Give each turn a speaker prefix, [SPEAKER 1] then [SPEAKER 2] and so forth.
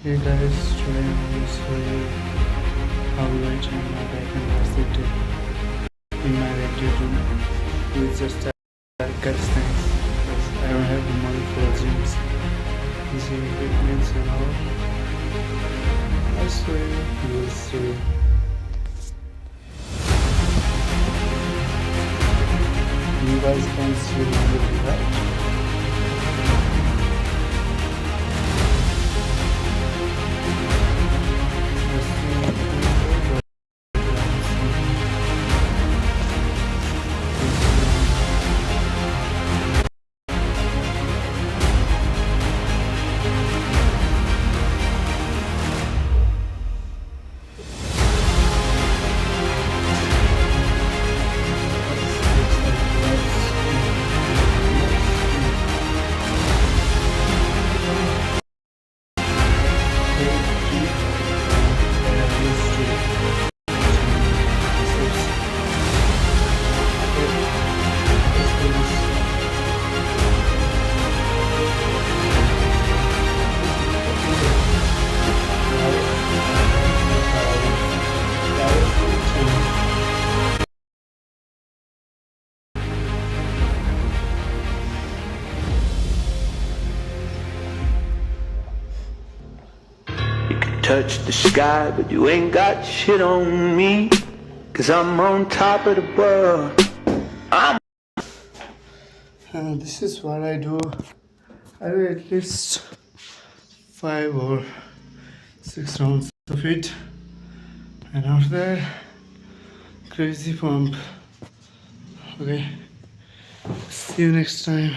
[SPEAKER 1] Hey guys, today I'm going to show you how I train my back and biceps in my regular room with just cut things because I don't have the money for gyms, gym equipment and all. I'll show you will see. You guys can see my video, right?
[SPEAKER 2] Touch the sky, but you ain't got shit on me, 'cause I'm on top of the world.
[SPEAKER 1] This is what I do. I do at least 5 or 6 rounds of it, and after that, crazy pump. Okay, see you next time.